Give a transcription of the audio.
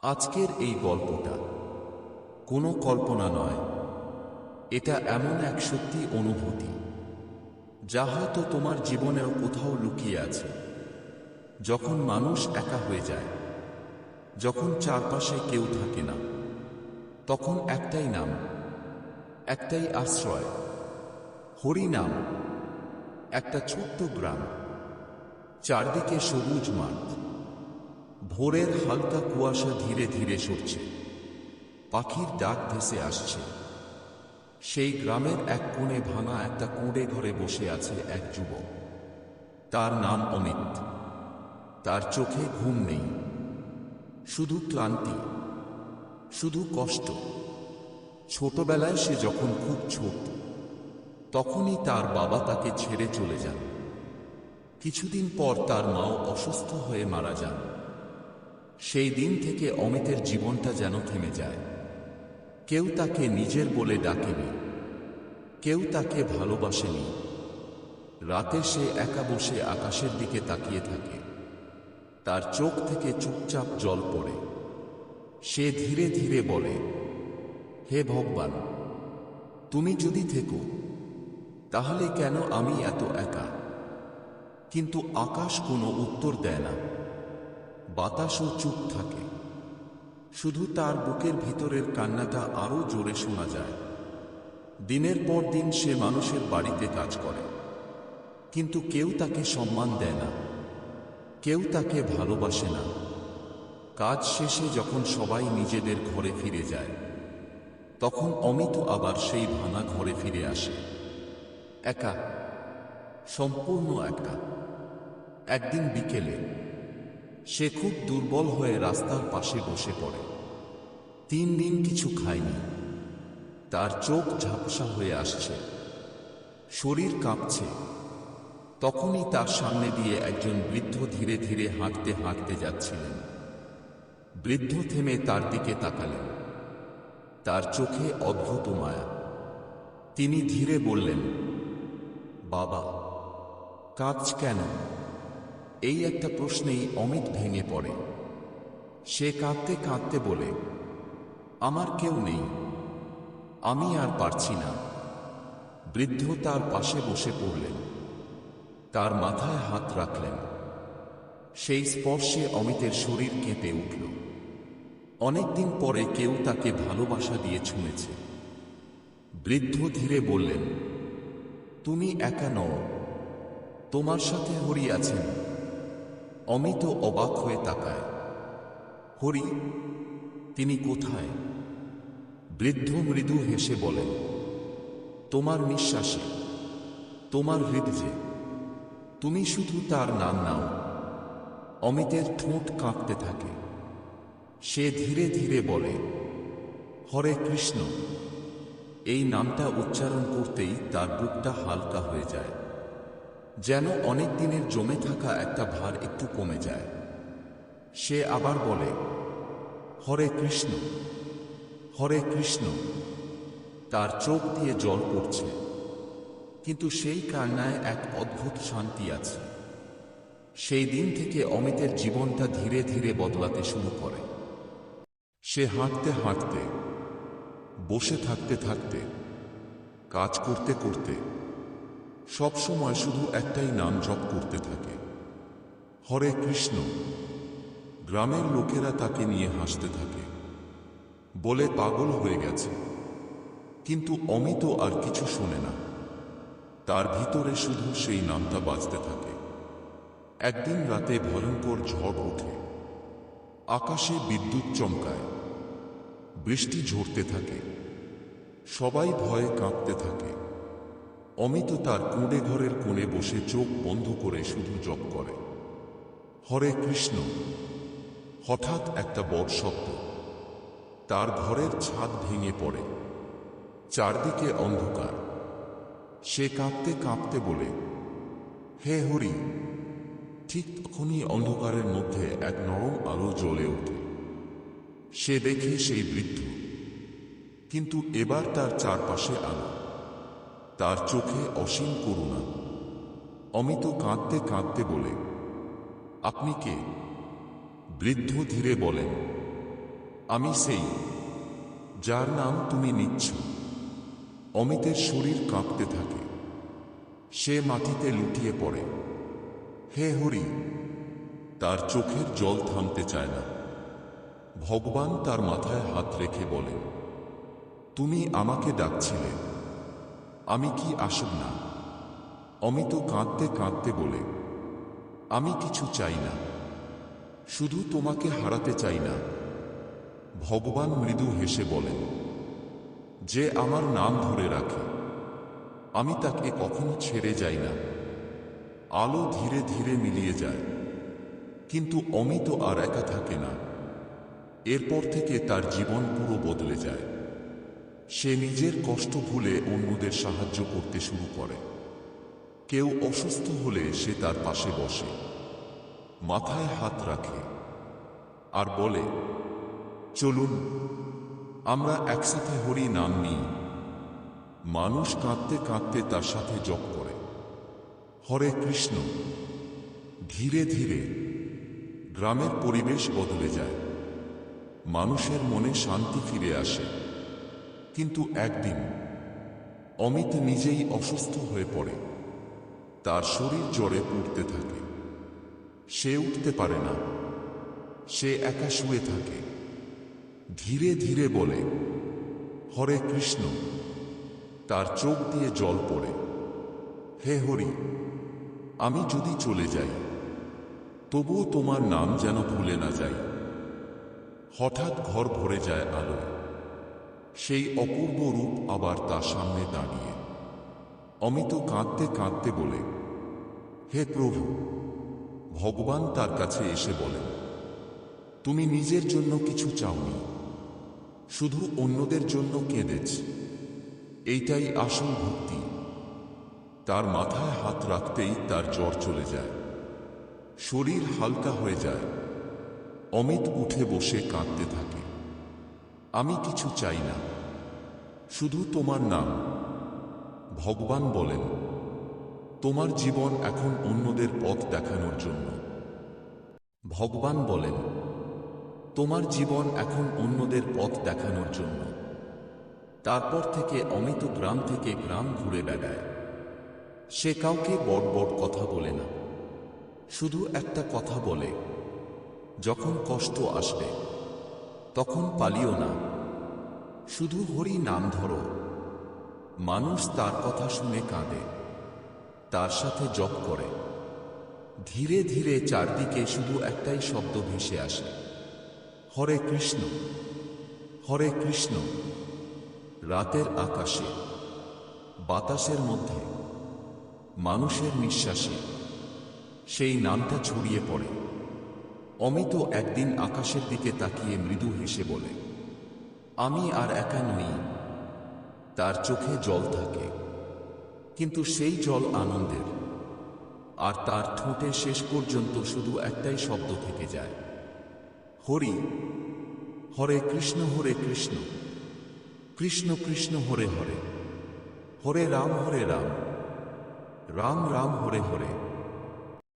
আজকের এই গল্পটা কোনো কল্পনা নয়, এটা এমন এক সত্যি অনুভূতি যা হয়তো তোমার জীবনেও কোথাও লুকিয়ে আছে। যখন মানুষ একা হয়ে যায়, যখন চারপাশে কেউ থাকে না, তখন একটাই নাম, একটাই আশ্রয়, হরি নাম। একটা ছোট্ট গ্রাম, চারদিকে সবুজ মাঠ, ভোরের হালকা কুয়াশা ধীরে ধীরে সরছে, পাখির ডাক ভেসে আসছে। সেই গ্রামের এক কোণে ভাঙা একটা কুঁড়ে ঘরে বসে আছে এক যুবক। তার নাম অমিত। তার চোখে ঘুম নেই, শুধু ক্লান্তি, শুধু কষ্ট। ছোটবেলায় সে যখন খুব ছোট, তখনই তার বাবা তাকে ছেড়ে চলে যান। কিছুদিন পর তার মাও অসুস্থ হয়ে মারা যান। সেই দিন থেকে অমিতের জীবনটা যেন থেমে যায়। কেউ তাকে নিজের বলে ডাকেনি, কেউ তাকে ভালোবাসেনি। রাতে সে একা বসে আকাশের দিকে তাকিয়ে থাকে। তার চোখ থেকে চুপচাপ জল পড়ে। সে ধীরে ধীরে বলে, হে ভগবান, তুমি যদি থেকো, তাহলে কেন আমি এত একা? কিন্তু আকাশ কোনো উত্তর দেয় না, বাতাসও চুপ থাকে। শুধু তার বুকের ভিতরের কান্নাটা আরো জোরে শোনা যায়। দিনের পর দিন সে মানুষের বাড়িতে কাজ করে, কিন্তু কেউ তাকে সম্মান দেয় না, কেউ তাকে ভালোবাসে না। কাজ শেষে যখন সবাই নিজেদের ঘরে ফিরে যায়, তখন অমিত আবার সেই ভাঙা ঘরে ফিরে আসে। একা, সম্পূর্ণ একা। একদিন বিকেলে সে খুব দুর্বল হয়ে রাস্তার পাশে বসে পড়ে। 3 দিন কিছু খায়নি। তার চোখ ঝাপসা হয়ে আসছে, শরীর কাঁপছে। তখনই তার সামনে দিয়ে একজন বৃদ্ধ ধীরে ধীরে হাঁটতে হাঁটতে যাচ্ছিলেন। বৃদ্ধ থেমে তার দিকে তাকালেন। তার চোখে অদ্ভুত মায়া। তিনি ধীরে বললেন, বাবা, কাঁদছ কেন? এই একটা প্রশ্নেই অমিত ভেঙে পড়ে। সে কাঁদতে কাঁদতে বলে, আমার কেউ নেই, আমি আর পারছি না। বৃদ্ধ তার পাশে বসে পড়লেন, তার মাথায় হাত রাখলেন। সেই স্পর্শে অমিতের শরীর কেঁপে উঠল। অনেকদিন পরে কেউ তাকে ভালোবাসা দিয়ে ছুঁয়েছে। বৃদ্ধ ধীরে বললেন, তুমি একা নও, তোমার সাথে হরি আছেন। অমিত অবাক হয়ে তাকায়। হরি? তিনি কোথায়? বৃদ্ধ মৃদু হেসে বলেন, তোমার নিঃশ্বাসে, তোমার হৃদয়ে। তুমি শুধু তার নাম নাও। অমিতের ঠোঁট কাঁপতে থাকে। সে ধীরে ধীরে বলে, হরে কৃষ্ণ। এই নামটা উচ্চারণ করতেই তার বুকটা হালকা হয়ে যায়, যেন অনেক দিনের জমে থাকা একটা ভার একটু কমে যায়। সে আবার বলে, হরে কৃষ্ণ, হরে কৃষ্ণ। তার চোখ দিয়ে জল পড়ছে, কিন্তু সেই কান্নায় এক অদ্ভুত শান্তি আছে। সেই দিন থেকে অমিতের জীবনটা ধীরে ধীরে বদলাতে শুরু করে। সে হাঁটতে হাঁটতে, বসে থাকতে থাকতে, কাজ করতে করতে সব সময় শুধু একটাই নাম জপ করতে থাকে, হরে কৃষ্ণ। গ্রামের লোকেরা তাকে নিয়ে হাসতে থাকে, বলে পাগল হয়ে গেছে। কিন্তু অমিত আর কিছু শোনে না। তার ভিতরে শুধু সেই নামটা বাজতে থাকে। একদিন রাতে ভয়ঙ্কর ঝড় ওঠে। আকাশে বিদ্যুৎ চমকায়, বৃষ্টি ঝরতে থাকে, সবাই ভয়ে কাঁপতে থাকে। অমিত তার কুঁড়ে ঘরের কোণে বসে চোখ বন্ধ করে শুধু জপ করে, হরে কৃষ্ণ। হঠাৎ একটা বড় শব্দ। তার ঘরের ছাদ ভেঙে পড়ে। চারদিকে অন্ধকার। সে কাঁপতে কাঁপতে বলে, হে হরি। ঠিক তখনই অন্ধকারের মধ্যে এক নরম আলো জ্বলে ওঠে। সে দেখে সেই বৃদ্ধ, কিন্তু এবার তার চারপাশে আলো। তার চোখে অসীম করুণা। অমিত কাঁদতে কাঁদতে বলে, আপনি কে? বৃদ্ধ ধীরে বলেন, আমি সেই, যার নাম তুমি নিচ্ছ। অমিতের শরীর কাঁপতে থাকে। সে মাটিতে লুটিয়ে পড়ে। হে হরি! তার চোখের জল থামতে চায় না। ভগবান তার মাথায় হাত রেখে বলেন, তুমি আমাকে ডাকছিলে, আমি কি আসব না? অমিত কাঁদতে কাঁদতে বলে, আমি কিছু চাই না, শুধু তোমাকে হারাতে চাই না। ভগবান মৃদু হেসে বলেন, যে আমার নাম ধরে রাখে আমি তাকে কখনো ছেড়ে যাই না। আলো ধীরে ধীরে মিলিয়ে যায়, কিন্তু অমিত আর একা থাকে না। এরপর থেকে তার জীবন পুরো বদলে যায়। সে নিজের কষ্ট ভুলে অন্যদের সাহায্য করতে শুরু করে। কেউ অসুস্থ হলে সে তার পাশে বসে, মাথায় হাত রাখে আর বলে, চলুন আমরা একসাথে হরি নাম নিই। মানুষ কাঁদতে কাঁদতে তার সাথে জপ করে, হরে কৃষ্ণ। ধীরে ধীরে গ্রামের পরিবেশ বদলে যায়। মানুষের মনে শান্তি ফিরে আসে। কিন্তু একদিন অমিত নিজেই অসুস্থ হয়ে পড়ে। তার শরীর জ্বরে পুড়তে থাকে। সে উঠতে পারে না। সে একা শুয়ে থাকে। ধীরে ধীরে বলে, হরে কৃষ্ণ। তার চোখ দিয়ে জল পড়ে। হে হরি! আমি যদি চলে যাই, তবুও তোমার নাম যেন ভুলে না যাই। হঠাৎ ঘর ভরে যায় আলোয়। সেই অপূর্ব রূপ আবার তার সামনে দাঁড়িয়ে। অমিত কাঁদতে কাঁদতে বলে, হে প্রভু! ভগবান তার কাছে এসে বলেন, তুমি নিজের জন্য কিছু চাওনি, শুধু অন্যদের জন্য কেঁদেছ। এইটাই আসল ভক্তি। তার মাথায় হাত রাখতেই তার জ্বর চলে যায়। শরীর হালকা হয়ে যায়। অমিত উঠে বসে কাঁদতে থাকে। আমি কিছু চাই না, শুধু তোমার নাম। ভগবান বলেন, তোমার জীবন এখন অন্যদের পথ দেখানোর জন্য। ভগবান বলেন, তোমার জীবন এখন অন্যদের পথ দেখানোর জন্য। তারপর থেকে অমিত গ্রাম থেকে গ্রাম ঘুরে বেড়ায়। সে কাউকে বড় বড় কথা বলে না, শুধু একটা কথা বলে, যখন কষ্ট আসবে তখন পালিও না, শুধু হরি নাম ধরো। মানুষ তার কথা শুনে কাঁদে, তার সাথে জপ করে। ধীরে ধীরে চারদিকে শুধু একটাই শব্দ ভেসে আসে, হরে কৃষ্ণ, হরে কৃষ্ণ। রাতের আকাশে, বাতাসের মধ্যে, মানুষের নিঃশ্বাসে সেই নামটা ছড়িয়ে পড়ে। অমিত একদিন আকাশের দিকে তাকিয়ে মৃদু হেসে বলে, আমি আর একা নই। তার চোখে জল থাকে, কিন্তু সেই জল আনন্দের। আর তার ঠোঁটে শেষ পর্যন্ত শুধু একটাই শব্দ থেকে যায়, হরি। হরে কৃষ্ণ, কৃষ্ণ কৃষ্ণ হরে হরে, হরে রাম রাম রাম হরে হরে।